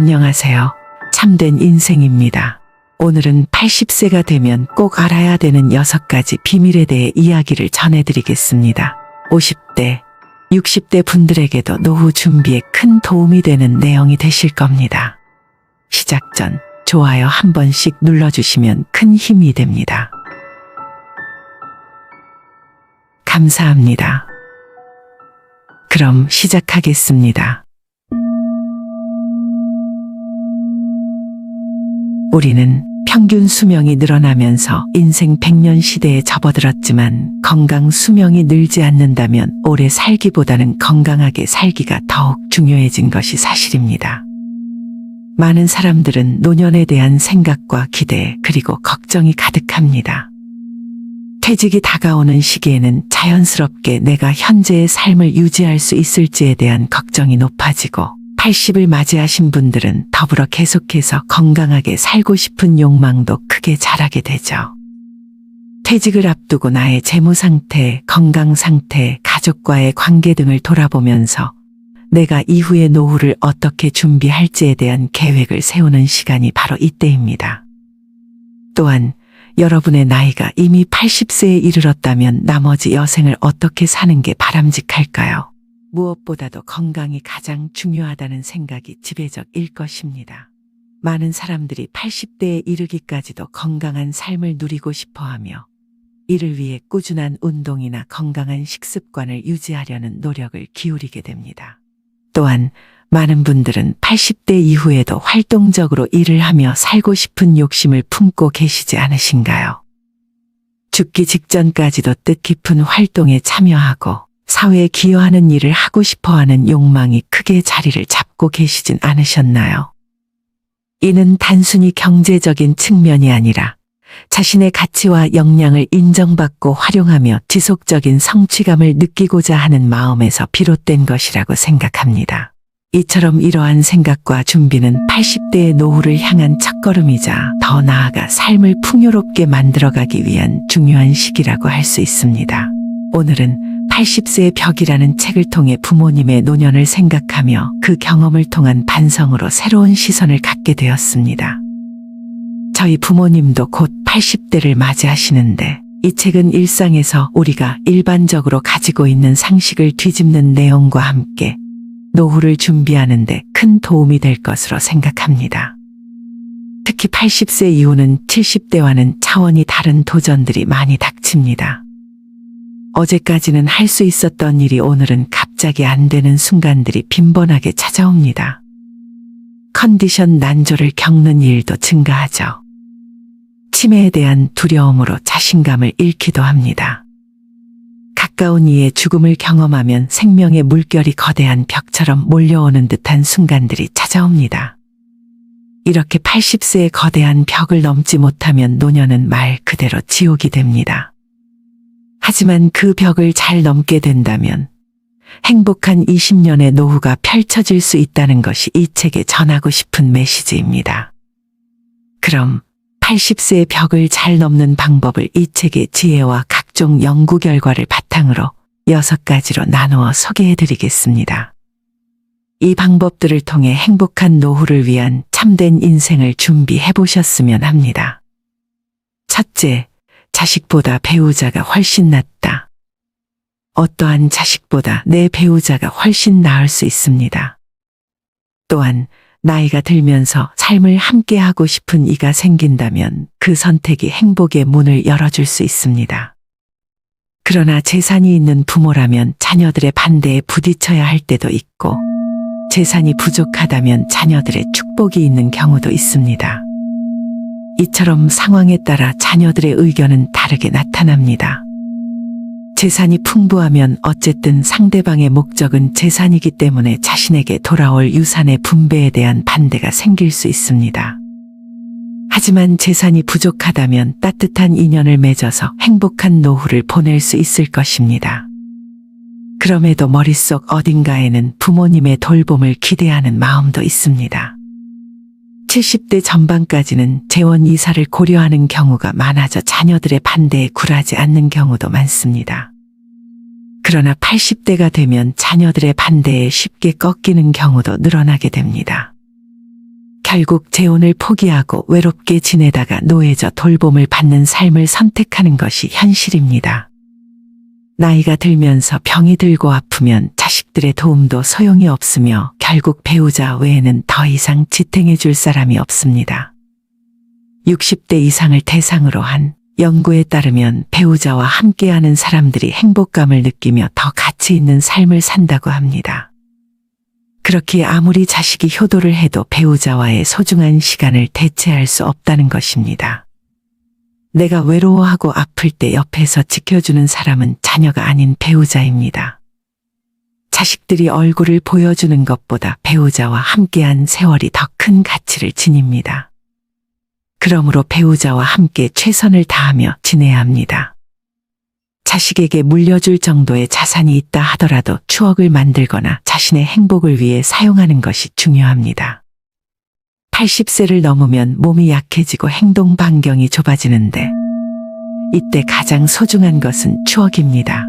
안녕하세요. 참된 인생입니다. 오늘은 80세가 되면 꼭 알아야 되는 6가지 비밀에 대해 이야기를 전해드리겠습니다. 50대, 60대 분들에게도 노후 준비에 큰 도움이 되는 내용이 되실 겁니다. 시작 전 좋아요 한 번씩 눌러주시면 큰 힘이 됩니다. 감사합니다. 그럼 시작하겠습니다. 우리는 평균 수명이 늘어나면서 인생 100년 시대에 접어들었지만 건강 수명이 늘지 않는다면 오래 살기보다는 건강하게 살기가 더욱 중요해진 것이 사실입니다. 많은 사람들은 노년에 대한 생각과 기대 그리고 걱정이 가득합니다. 퇴직이 다가오는 시기에는 자연스럽게 내가 현재의 삶을 유지할 수 있을지에 대한 걱정이 높아지고 80을 맞이하신 분들은 더불어 계속해서 건강하게 살고 싶은 욕망도 크게 자라게 되죠. 퇴직을 앞두고 나의 재무 상태, 건강 상태, 가족과의 관계 등을 돌아보면서 내가 이후의 노후를 어떻게 준비할지에 대한 계획을 세우는 시간이 바로 이때입니다. 또한 여러분의 나이가 이미 80세에 이르렀다면 나머지 여생을 어떻게 사는 게 바람직할까요? 무엇보다도 건강이 가장 중요하다는 생각이 지배적일 것입니다. 많은 사람들이 80대에 이르기까지도 건강한 삶을 누리고 싶어하며 이를 위해 꾸준한 운동이나 건강한 식습관을 유지하려는 노력을 기울이게 됩니다. 또한 많은 분들은 80대 이후에도 활동적으로 일을 하며 살고 싶은 욕심을 품고 계시지 않으신가요? 죽기 직전까지도 뜻깊은 활동에 참여하고 사회에 기여하는 일을 하고 싶어하는 욕망이 크게 자리를 잡고 계시진 않으셨나요? 이는 단순히 경제적인 측면이 아니라 자신의 가치와 역량을 인정받고 활용하며 지속적인 성취감을 느끼고자 하는 마음에서 비롯된 것이라고 생각합니다. 이처럼 이러한 생각과 준비는 80대의 노후를 향한 첫걸음이자 더 나아가 삶을 풍요롭게 만들어가기 위한 중요한 시기라고 할 수 있습니다. 오늘은 80세의 벽이라는 책을 통해 부모님의 노년을 생각하며 그 경험을 통한 반성으로 새로운 시선을 갖게 되었습니다. 저희 부모님도 곧 80대를 맞이하시는데 이 책은 일상에서 우리가 일반적으로 가지고 있는 상식을 뒤집는 내용과 함께 노후를 준비하는 데 큰 도움이 될 것으로 생각합니다. 특히 80세 이후는 70대와는 차원이 다른 도전들이 많이 닥칩니다. 어제까지는 할 수 있었던 일이 오늘은 갑자기 안 되는 순간들이 빈번하게 찾아옵니다. 컨디션 난조를 겪는 일도 증가하죠. 치매에 대한 두려움으로 자신감을 잃기도 합니다. 가까운 이의 죽음을 경험하면 생명의 물결이 거대한 벽처럼 몰려오는 듯한 순간들이 찾아옵니다. 이렇게 80세의 거대한 벽을 넘지 못하면 노년은 말 그대로 지옥이 됩니다. 하지만 그 벽을 잘 넘게 된다면 행복한 20년의 노후가 펼쳐질 수 있다는 것이 이 책에 전하고 싶은 메시지입니다. 그럼 80세의 벽을 잘 넘는 방법을 이 책의 지혜와 각종 연구 결과를 바탕으로 6가지로 나누어 소개해드리겠습니다. 이 방법들을 통해 행복한 노후를 위한 참된 인생을 준비해보셨으면 합니다. 첫째, 자식보다 배우자가 훨씬 낫다. 어떠한 자식보다 내 배우자가 훨씬 나을 수 있습니다. 또한 나이가 들면서 삶을 함께하고 싶은 이가 생긴다면 그 선택이 행복의 문을 열어줄 수 있습니다. 그러나 재산이 있는 부모라면 자녀들의 반대에 부딪혀야 할 때도 있고 재산이 부족하다면 자녀들의 축복이 있는 경우도 있습니다. 이처럼 상황에 따라 자녀들의 의견은 다르게 나타납니다. 재산이 풍부하면 어쨌든 상대방의 목적은 재산이기 때문에 자신에게 돌아올 유산의 분배에 대한 반대가 생길 수 있습니다. 하지만 재산이 부족하다면 따뜻한 인연을 맺어서 행복한 노후를 보낼 수 있을 것입니다. 그럼에도 머릿속 어딘가에는 부모님의 돌봄을 기대하는 마음도 있습니다. 70대 전반까지는 재원 이사를 고려하는 경우가 많아져 자녀들의 반대에 굴하지 않는 경우도 많습니다. 그러나 80대가 되면 자녀들의 반대에 쉽게 꺾이는 경우도 늘어나게 됩니다. 결국 재혼을 포기하고 외롭게 지내다가 노예져 돌봄을 받는 삶을 선택하는 것이 현실입니다. 나이가 들면서 병이 들고 아프면 자식들의 도움도 소용이 없으며 결국 배우자 외에는 더 이상 지탱해 줄 사람이 없습니다. 60대 이상을 대상으로 한 연구에 따르면 배우자와 함께하는 사람들이 행복감을 느끼며 더 가치 있는 삶을 산다고 합니다. 그렇기에 아무리 자식이 효도를 해도 배우자와의 소중한 시간을 대체할 수 없다는 것입니다. 내가 외로워하고 아플 때 옆에서 지켜주는 사람은 자녀가 아닌 배우자입니다. 자식들이 얼굴을 보여주는 것보다 배우자와 함께한 세월이 더 큰 가치를 지닙니다. 그러므로 배우자와 함께 최선을 다하며 지내야 합니다. 자식에게 물려줄 정도의 자산이 있다 하더라도 추억을 만들거나 자신의 행복을 위해 사용하는 것이 중요합니다. 80세를 넘으면 몸이 약해지고 행동 반경이 좁아지는데 이때 가장 소중한 것은 추억입니다.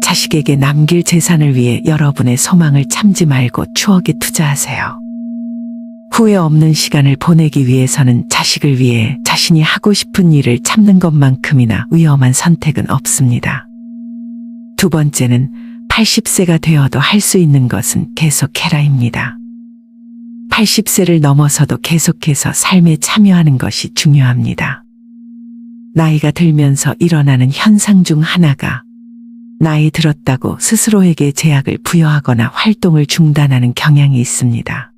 자식에게 남길 재산을 위해 여러분의 소망을 참지 말고 추억에 투자하세요. 후회 없는 시간을 보내기 위해서는 자식을 위해 자신이 하고 싶은 일을 참는 것만큼이나 위험한 선택은 없습니다. 두 번째는 80세가 되어도 할 수 있는 것은 계속해라입니다. 80세를 넘어서도 계속해서 삶에 참여하는 것이 중요합니다. 나이가 들면서 일어나는 현상 중 하나가 나이 들었다고 스스로에게 제약을 부여하거나 활동을 중단하는 경향이 있습니다.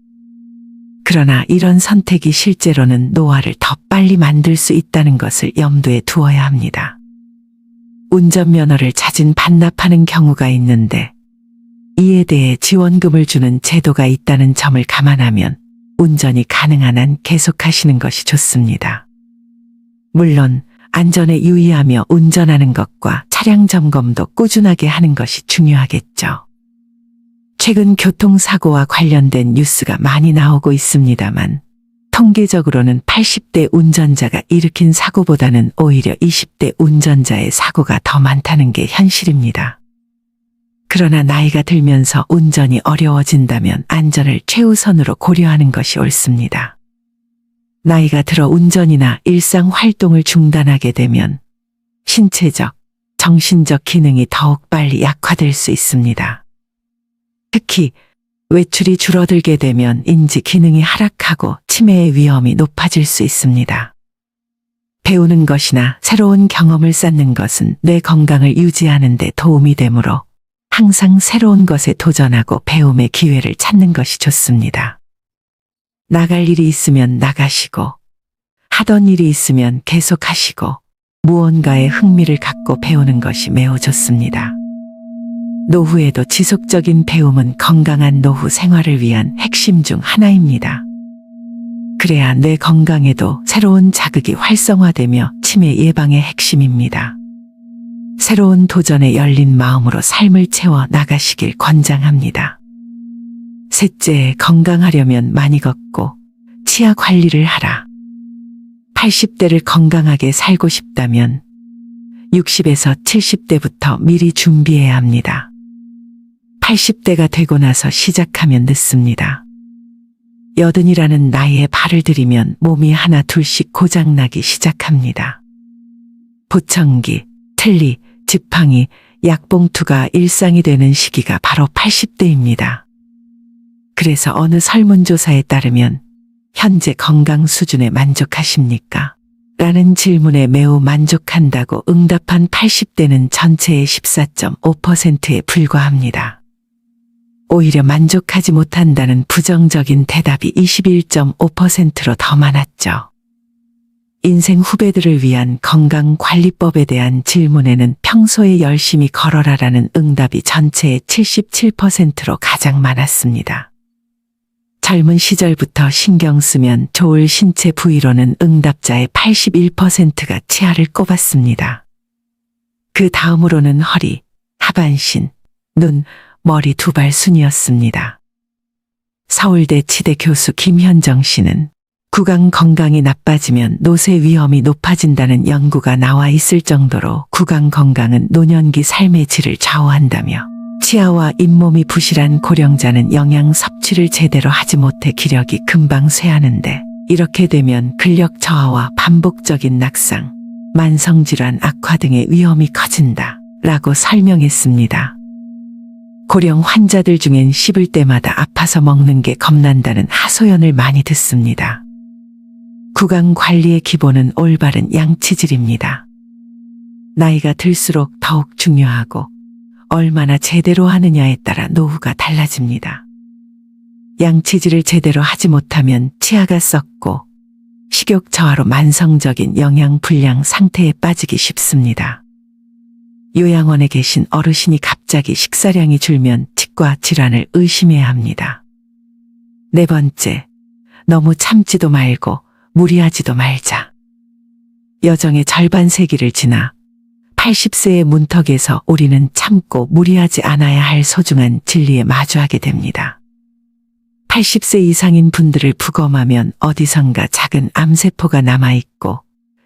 그러나 이런 선택이 실제로는 노화를 더 빨리 만들 수 있다는 것을 염두에 두어야 합니다. 운전면허를 자진 반납하는 경우가 있는데 이에 대해 지원금을 주는 제도가 있다는 점을 감안하면 운전이 가능한 한 계속하시는 것이 좋습니다. 물론 안전에 유의하며 운전하는 것과 차량 점검도 꾸준하게 하는 것이 중요하겠죠. 최근 교통사고와 관련된 뉴스가 많이 나오고 있습니다만 통계적으로는 80대 운전자가 일으킨 사고보다는 오히려 20대 운전자의 사고가 더 많다는 게 현실입니다. 그러나 나이가 들면서 운전이 어려워진다면 안전을 최우선으로 고려하는 것이 옳습니다. 나이가 들어 운전이나 일상 활동을 중단하게 되면 신체적, 정신적 기능이 더욱 빨리 약화될 수 있습니다. 특히 외출이 줄어들게 되면 인지 기능이 하락하고 치매의 위험이 높아질 수 있습니다. 배우는 것이나 새로운 경험을 쌓는 것은 뇌 건강을 유지하는 데 도움이 되므로 항상 새로운 것에 도전하고 배움의 기회를 찾는 것이 좋습니다. 나갈 일이 있으면 나가시고 하던 일이 있으면 계속하시고 무언가에 흥미를 갖고 배우는 것이 매우 좋습니다. 노후에도 지속적인 배움은 건강한 노후 생활을 위한 핵심 중 하나입니다. 그래야 뇌 건강에도 새로운 자극이 활성화되며 치매 예방의 핵심입니다. 새로운 도전에 열린 마음으로 삶을 채워 나가시길 권장합니다. 셋째, 건강하려면 많이 걷고 치아 관리를 하라. 80대를 건강하게 살고 싶다면 60에서 70대부터 미리 준비해야 합니다. 80대가 되고 나서 시작하면 늦습니다. 80이라는 나이에 발을 들이면 몸이 하나 둘씩 고장나기 시작합니다. 보청기, 틀니, 지팡이, 약봉투가 일상이 되는 시기가 바로 80대입니다. 그래서 어느 설문조사에 따르면 현재 건강 수준에 만족하십니까? 라는 질문에 매우 만족한다고 응답한 80대는 전체의 14.5%에 불과합니다. 오히려 만족하지 못한다는 부정적인 대답이 21.5%로 더 많았죠. 인생 후배들을 위한 건강관리법에 대한 질문에는 평소에 열심히 걸어라라는 응답이 전체의 77%로 가장 많았습니다. 젊은 시절부터 신경 쓰면 좋을 신체 부위로는 응답자의 81%가 치아를 꼽았습니다. 그 다음으로는 허리, 하반신, 눈, 머리 두 발 순이었습니다. 서울대 치대 교수 김현정 씨는 구강 건강이 나빠지면 노쇠 위험이 높아진다는 연구가 나와 있을 정도로 구강 건강은 노년기 삶의 질을 좌우한다며 치아와 잇몸이 부실한 고령자는 영양 섭취를 제대로 하지 못해 기력이 금방 쇠하는데 이렇게 되면 근력 저하와 반복적인 낙상, 만성질환 악화 등의 위험이 커진다 라고 설명했습니다. 고령 환자들 중엔 씹을 때마다 아파서 먹는 게 겁난다는 하소연을 많이 듣습니다. 구강 관리의 기본은 올바른 양치질입니다. 나이가 들수록 더욱 중요하고 얼마나 제대로 하느냐에 따라 노후가 달라집니다. 양치질을 제대로 하지 못하면 치아가 썩고 식욕 저하로 만성적인 영양 불량 상태에 빠지기 쉽습니다. 요양원에 계신 어르신이 갑자기 식사량이 줄면 치과 질환을 의심해야 합니다. 네 번째, 너무 참지도 말고 무리하지도 말자. 여정의 절반 세기를 지나 80세의 문턱에서 우리는 참고 무리하지 않아야 할 소중한 진리에 마주하게 됩니다. 80세 이상인 분들을 부검하면 어디선가 작은 암세포가 남아있고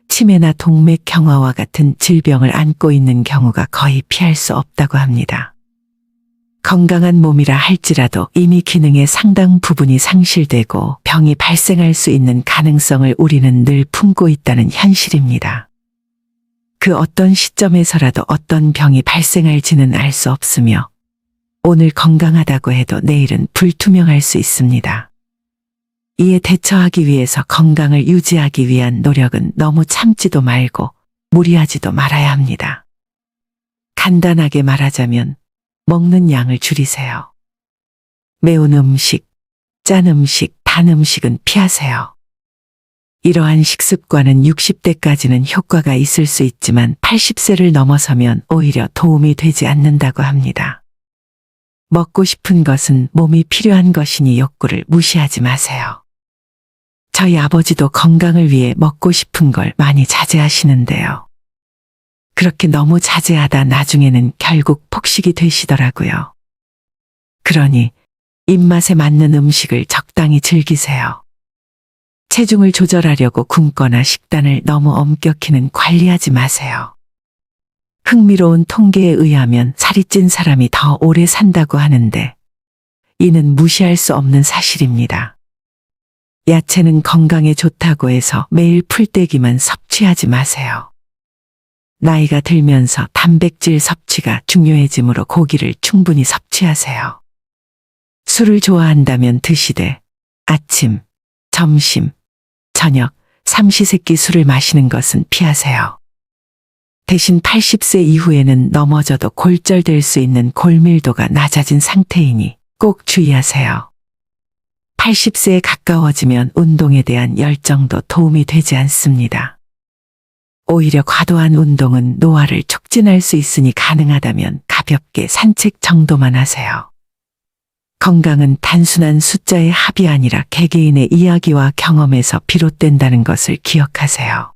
치매나 동맥경화와 같은 질병을 안고 있는 경우가 거의 피할 수 없다고 합니다. 건강한 몸이라 할지라도 이미 기능의 상당 부분이 상실되고 병이 발생할 수 있는 가능성을 우리는 늘 품고 있다는 현실입니다. 그 어떤 시점에서라도 어떤 병이 발생할지는 알 수 없으며 오늘 건강하다고 해도 내일은 불투명할 수 있습니다. 이에 대처하기 위해서 건강을 유지하기 위한 노력은 너무 참지도 말고 무리하지도 말아야 합니다. 간단하게 말하자면 먹는 양을 줄이세요. 매운 음식, 짠 음식, 단 음식은 피하세요. 이러한 식습관은 60대까지는 효과가 있을 수 있지만 80세를 넘어서면 오히려 도움이 되지 않는다고 합니다. 먹고 싶은 것은 몸이 필요한 것이니 욕구를 무시하지 마세요. 저희 아버지도 건강을 위해 먹고 싶은 걸 많이 자제하시는데요. 그렇게 너무 자제하다 나중에는 결국 폭식이 되시더라고요. 그러니 입맛에 맞는 음식을 적당히 즐기세요. 체중을 조절하려고 굶거나 식단을 너무 엄격히는 관리하지 마세요. 흥미로운 통계에 의하면 살이 찐 사람이 더 오래 산다고 하는데 이는 무시할 수 없는 사실입니다. 야채는 건강에 좋다고 해서 매일 풀떼기만 섭취하지 마세요. 나이가 들면서 단백질 섭취가 중요해지므로 고기를 충분히 섭취하세요. 술을 좋아한다면 드시되 아침, 점심, 저녁, 삼시세끼 술을 마시는 것은 피하세요. 대신 80세 이후에는 넘어져도 골절될 수 있는 골밀도가 낮아진 상태이니 꼭 주의하세요. 80세에 가까워지면 운동에 대한 열정도 도움이 되지 않습니다. 오히려 과도한 운동은 노화를 촉진할 수 있으니 가능하다면 가볍게 산책 정도만 하세요. 건강은 단순한 숫자의 합이 아니라 개개인의 이야기와 경험에서 비롯된다는 것을 기억하세요.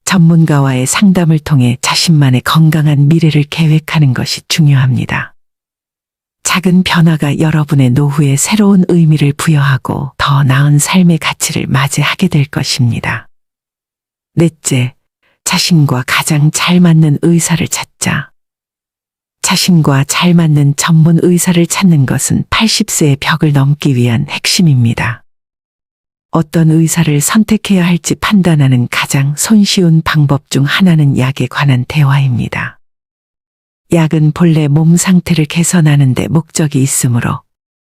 전문가와의 상담을 통해 자신만의 건강한 미래를 계획하는 것이 중요합니다. 작은 변화가 여러분의 노후에 새로운 의미를 부여하고 더 나은 삶의 가치를 맞이하게 될 것입니다. 넷째, 자신과 가장 잘 맞는 의사를 찾자. 자신과 잘 맞는 전문 의사를 찾는 것은 80세의 벽을 넘기 위한 핵심입니다. 어떤 의사를 선택해야 할지 판단하는 가장 손쉬운 방법 중 하나는 약에 관한 대화입니다. 약은 본래 몸 상태를 개선하는 데 목적이 있으므로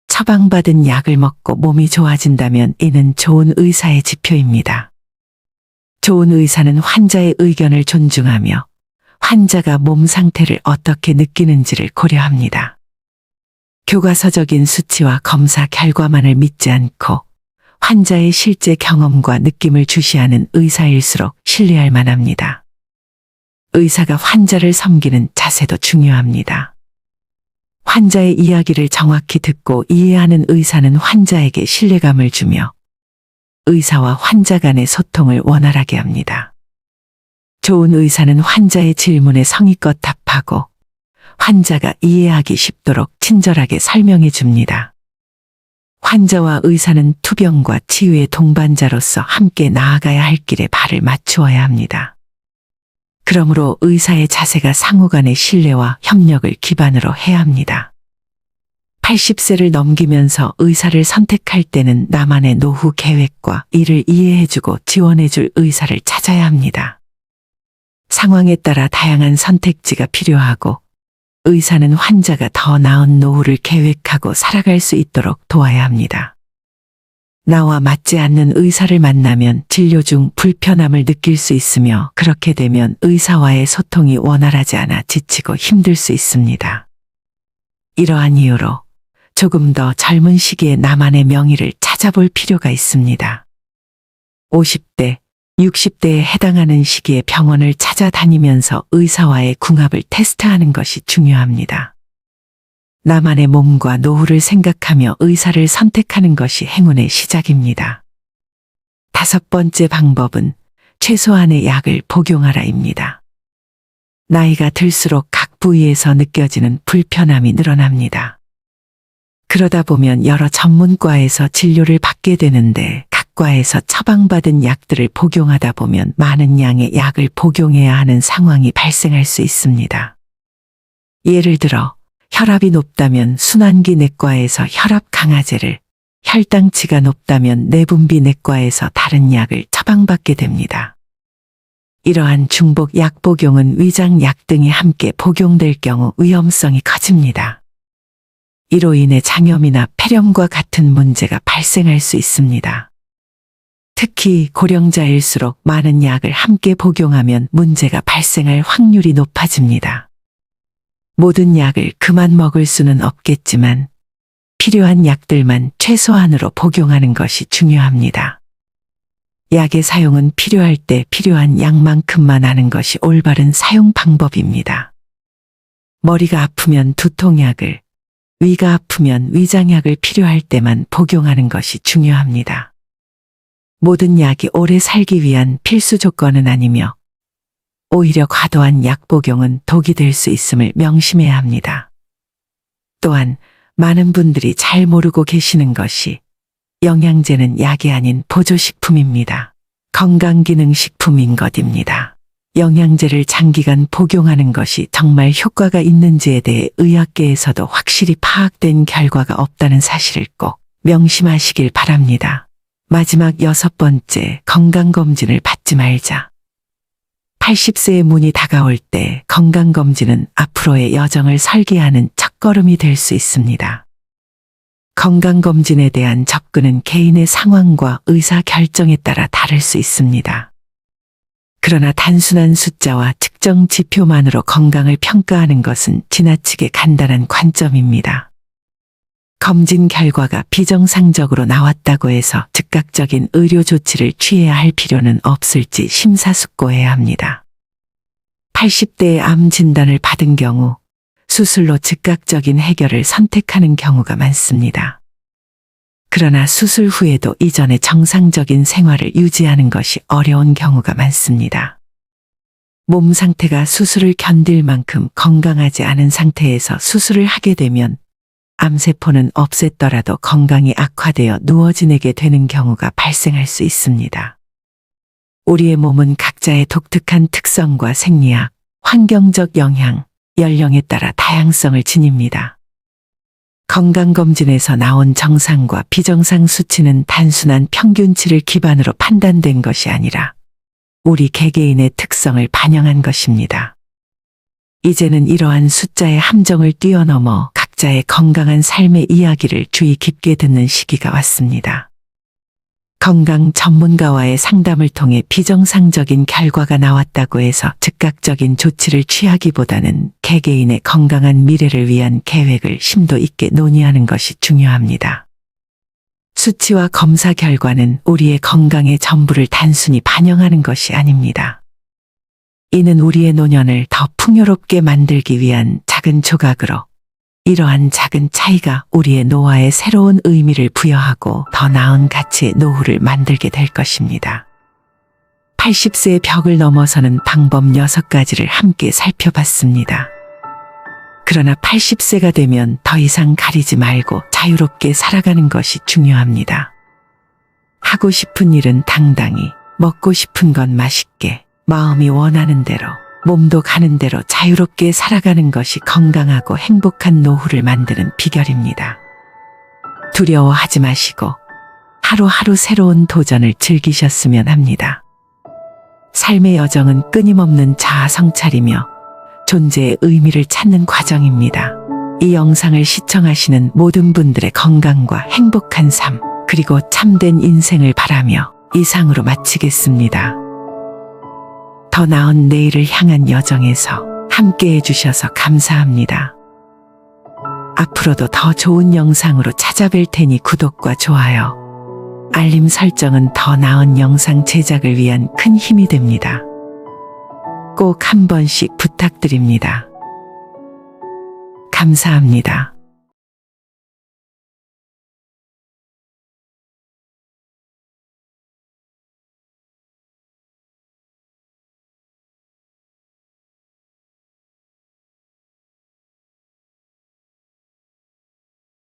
처방받은 약을 먹고 몸이 좋아진다면 이는 좋은 의사의 지표입니다. 좋은 의사는 환자의 의견을 존중하며 환자가 몸 상태를 어떻게 느끼는지를 고려합니다. 교과서적인 수치와 검사 결과만을 믿지 않고 환자의 실제 경험과 느낌을 주시하는 의사일수록 신뢰할 만합니다. 의사가 환자를 섬기는 자세도 중요합니다. 환자의 이야기를 정확히 듣고 이해하는 의사는 환자에게 신뢰감을 주며 의사와 환자 간의 소통을 원활하게 합니다. 좋은 의사는 환자의 질문에 성의껏 답하고 환자가 이해하기 쉽도록 친절하게 설명해 줍니다. 환자와 의사는 투병과 치유의 동반자로서 함께 나아가야 할 길에 발을 맞추어야 합니다. 그러므로 의사의 자세가 상호 간의 신뢰와 협력을 기반으로 해야 합니다. 80세를 넘기면서 의사를 선택할 때는 나만의 노후 계획과 이를 이해해주고 지원해줄 의사를 찾아야 합니다. 상황에 따라 다양한 선택지가 필요하고 의사는 환자가 더 나은 노후를 계획하고 살아갈 수 있도록 도와야 합니다. 나와 맞지 않는 의사를 만나면 진료 중 불편함을 느낄 수 있으며 그렇게 되면 의사와의 소통이 원활하지 않아 지치고 힘들 수 있습니다. 이러한 이유로 조금 더 젊은 시기에 나만의 명의를 찾아볼 필요가 있습니다. 50대, 60대에 해당하는 시기에 병원을 찾아다니면서 의사와의 궁합을 테스트하는 것이 중요합니다. 나만의 몸과 노후를 생각하며 의사를 선택하는 것이 행운의 시작입니다. 5번째 방법은 최소한의 약을 복용하라입니다. 나이가 들수록 각 부위에서 느껴지는 불편함이 늘어납니다. 그러다 보면 여러 전문과에서 진료를 받게 되는데 각 과에서 처방받은 약들을 복용하다 보면 많은 양의 약을 복용해야 하는 상황이 발생할 수 있습니다. 예를 들어 혈압이 높다면 순환기 내과에서 혈압 강화제를, 혈당치가 높다면 내분비 내과에서 다른 약을 처방받게 됩니다. 이러한 중복 약 복용은 위장약 등이 함께 복용될 경우 위험성이 커집니다. 이로 인해 장염이나 폐렴과 같은 문제가 발생할 수 있습니다. 특히 고령자일수록 많은 약을 함께 복용하면 문제가 발생할 확률이 높아집니다. 모든 약을 그만 먹을 수는 없겠지만 필요한 약들만 최소한으로 복용하는 것이 중요합니다. 약의 사용은 필요할 때 필요한 약만큼만 하는 것이 올바른 사용 방법입니다. 머리가 아프면 두통약을, 위가 아프면 위장약을 필요할 때만 복용하는 것이 중요합니다. 모든 약이 오래 살기 위한 필수 조건은 아니며 오히려 과도한 약 복용은 독이 될 수 있음을 명심해야 합니다. 또한 많은 분들이 잘 모르고 계시는 것이 영양제는 약이 아닌 보조식품입니다. 건강기능식품인 것입니다. 영양제를 장기간 복용하는 것이 정말 효과가 있는지에 대해 의학계에서도 확실히 파악된 결과가 없다는 사실을 꼭 명심하시길 바랍니다. 마지막 6번째, 건강검진을 받지 말자. 80세의 문이 다가올 때 건강검진은 앞으로의 여정을 설계하는 첫걸음이 될 수 있습니다. 건강검진에 대한 접근은 개인의 상황과 의사 결정에 따라 다를 수 있습니다. 그러나 단순한 숫자와 측정 지표만으로 건강을 평가하는 것은 지나치게 간단한 관점입니다. 검진 결과가 비정상적으로 나왔다고 해서 즉각적인 의료 조치를 취해야 할 필요는 없을지 심사숙고해야 합니다. 80대의 암 진단을 받은 경우 수술로 즉각적인 해결을 선택하는 경우가 많습니다. 그러나 수술 후에도 이전의 정상적인 생활을 유지하는 것이 어려운 경우가 많습니다. 몸 상태가 수술을 견딜 만큼 건강하지 않은 상태에서 수술을 하게 되면 암세포는 없앴더라도 건강이 악화되어 누워 지내게 되는 경우가 발생할 수 있습니다. 우리의 몸은 각자의 독특한 특성과 생리학, 환경적 영향, 연령에 따라 다양성을 지닙니다. 건강검진에서 나온 정상과 비정상 수치는 단순한 평균치를 기반으로 판단된 것이 아니라 우리 개개인의 특성을 반영한 것입니다. 이제는 이러한 숫자의 함정을 뛰어넘어 각자의 건강한 삶의 이야기를 주의 깊게 듣는 시기가 왔습니다. 건강 전문가와의 상담을 통해 비정상적인 결과가 나왔다고 해서 즉각적인 조치를 취하기보다는 개개인의 건강한 미래를 위한 계획을 심도 있게 논의하는 것이 중요합니다. 수치와 검사 결과는 우리의 건강의 전부를 단순히 반영하는 것이 아닙니다. 이는 우리의 노년을 더 풍요롭게 만들기 위한 작은 조각으로 이러한 작은 차이가 우리의 노화에 새로운 의미를 부여하고 더 나은 가치의 노후를 만들게 될 것입니다. 80세의 벽을 넘어서는 방법 6가지를 함께 살펴봤습니다. 그러나 80세가 되면 더 이상 가리지 말고 자유롭게 살아가는 것이 중요합니다. 하고 싶은 일은 당당히, 먹고 싶은 건 맛있게, 마음이 원하는 대로, 몸도 가는 대로 자유롭게 살아가는 것이 건강하고 행복한 노후를 만드는 비결입니다. 두려워하지 마시고 하루하루 새로운 도전을 즐기셨으면 합니다. 삶의 여정은 끊임없는 자아 성찰이며 존재의 의미를 찾는 과정입니다. 이 영상을 시청하시는 모든 분들의 건강과 행복한 삶, 그리고 참된 인생을 바라며 이상으로 마치겠습니다. 더 나은 내일을 향한 여정에서 함께 해주셔서 감사합니다. 앞으로도 더 좋은 영상으로 찾아뵐 테니 구독과 좋아요, 알림 설정은 더 나은 영상 제작을 위한 큰 힘이 됩니다. 꼭 한 번씩 부탁드립니다. 감사합니다.